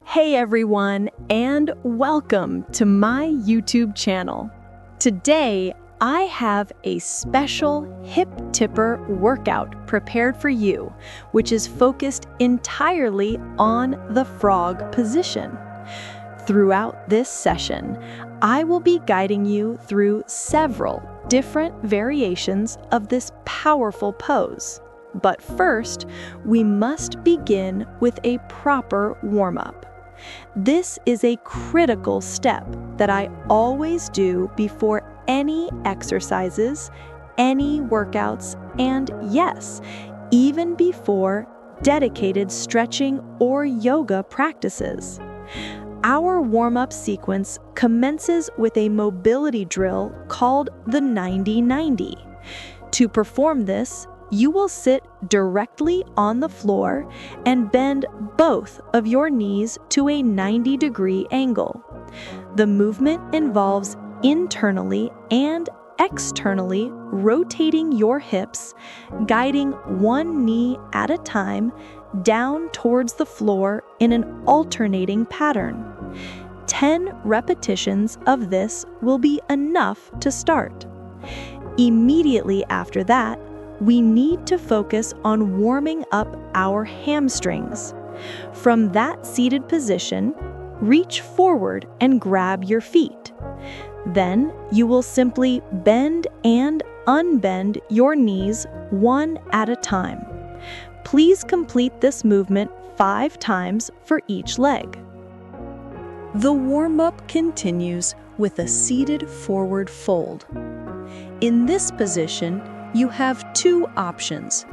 Hey everyone, and welcome to my YouTube channel. Today, I have a special hip tipper workout prepared for you, which is focused entirely on the frog position. Throughout this session, I will be guiding you through several different variations of this powerful pose. But first, we must begin with a proper warm-up. This is a critical step that I always do before any exercises, any workouts, and yes, even before dedicated stretching or yoga practices. Our warm-up sequence commences with a mobility drill called the 90-90. To perform this, you will sit directly on the floor and bend both of your knees to a 90-degree angle. The movement involves internally and externally rotating your hips, guiding one knee at a time down towards the floor in an alternating pattern. 10 repetitions of this will be enough to start. Immediately after that, we need to focus on warming up our hamstrings. From that seated position, reach forward and grab your feet. Then you will simply bend and unbend your knees one at a time. Please complete this movement 5 times for each leg. The warm-up continues with a seated forward fold. In this position, you have 2 options.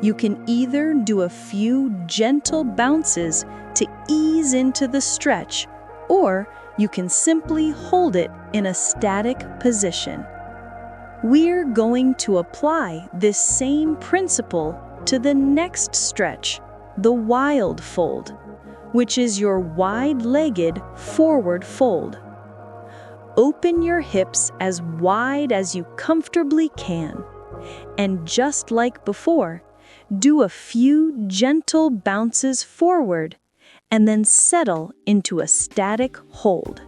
You can either do a few gentle bounces to ease into the stretch, or you can simply hold it in a static position. We're going to apply this same principle to the next stretch, the wild fold, which is your wide-legged forward fold. Open your hips as wide as you comfortably can. And just like before, do a few gentle bounces forward and then settle into a static hold.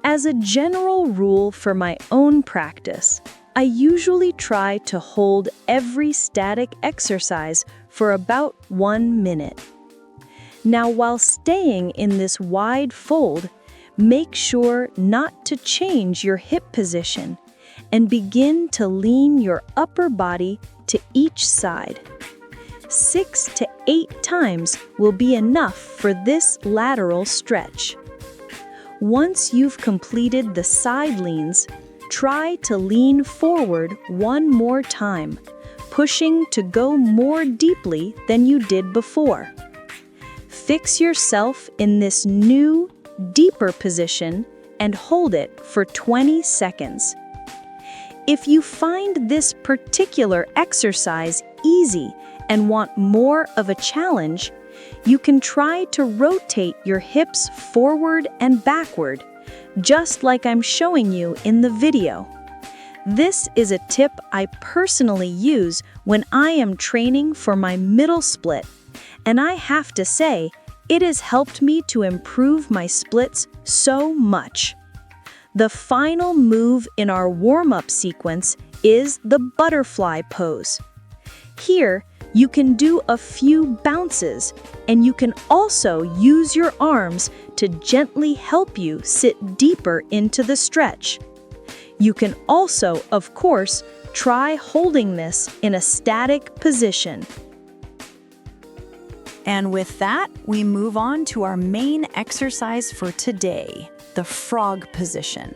As a general rule for my own practice, I usually try to hold every static exercise for about 1 minute. Now, while staying in this wide fold, make sure not to change your hip position and begin to lean your upper body to each side. 6 to 8 times will be enough for this lateral stretch. Once you've completed the side leans, try to lean forward one more time, pushing to go more deeply than you did before. Fix yourself in this new, deeper position and hold it for 20 seconds. If you find this particular exercise easy and want more of a challenge, you can try to rotate your hips forward and backward, just like I'm showing you in the video. This is a tip I personally use when I am training for my middle split, and I have to say, it has helped me to improve my splits so much. The final move in our warm-up sequence is the butterfly pose. Here, you can do a few bounces, and you can also use your arms to gently help you sit deeper into the stretch. You can also, of course, try holding this in a static position. And with that, we move on to our main exercise for today, the frog position.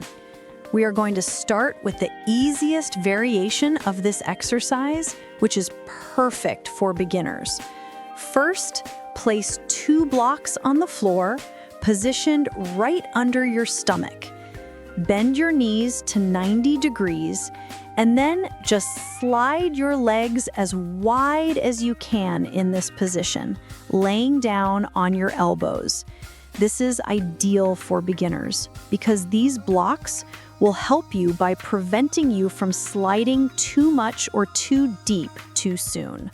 We are going to start with the easiest variation of this exercise, which is perfect for beginners. First, place 2 blocks on the floor, positioned right under your stomach. Bend your knees to 90 degrees and then just slide your legs as wide as you can in this position, laying down on your elbows. This is ideal for beginners because these blocks will help you by preventing you from sliding too much or too deep too soon.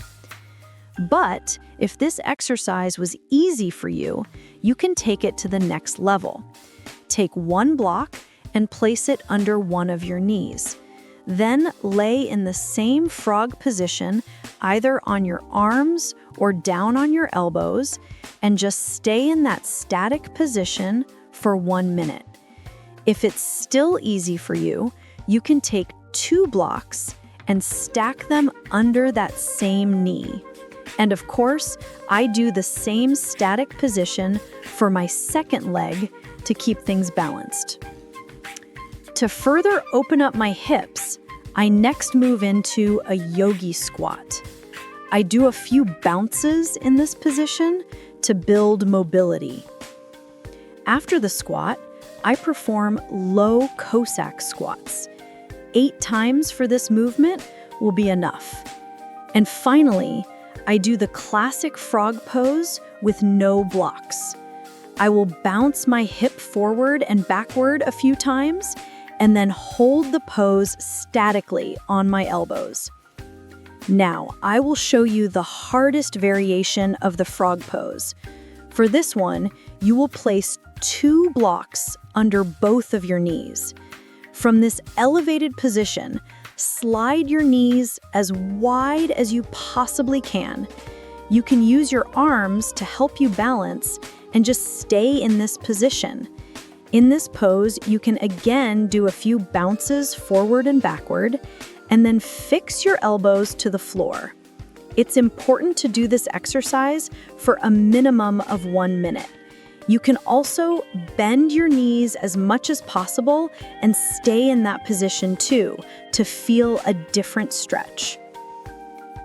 But if this exercise was easy for you, you can take it to the next level. Take one block and place it under one of your knees. Then lay in the same frog position, either on your arms or down on your elbows, and just stay in that static position for 1 minute. If it's still easy for you, you can take 2 blocks and stack them under that same knee. And of course, I do the same static position for my second leg to keep things balanced. To further open up my hips, I next move into a yogi squat. I do a few bounces in this position to build mobility. After the squat, I perform low Cossack squats. 8 times for this movement will be enough. And finally, I do the classic frog pose with no blocks. I will bounce my hip forward and backward a few times and then hold the pose statically on my elbows. Now, I will show you the hardest variation of the frog pose. For this one, you will place 2 blocks under both of your knees. From this elevated position, slide your knees as wide as you possibly can. You can use your arms to help you balance and just stay in this position. In this pose, you can again do a few bounces forward and backward, and then fix your elbows to the floor. It's important to do this exercise for a minimum of 1 minute. You can also bend your knees as much as possible and stay in that position too to feel a different stretch.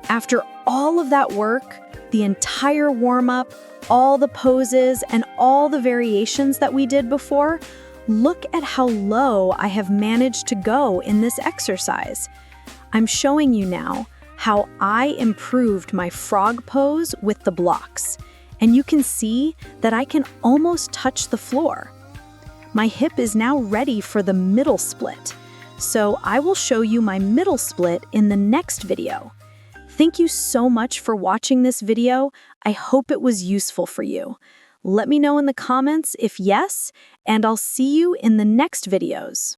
After all of that work, the entire warm-up, all the poses, and all the variations that we did before, look at how low I have managed to go in this exercise. I'm showing you now how I improved my frog pose with the blocks, and you can see that I can almost touch the floor. My hip is now ready for the middle split, so I will show you my middle split in the next video. Thank you so much for watching this video. I hope it was useful for you. Let me know in the comments if yes, and I'll see you in the next videos.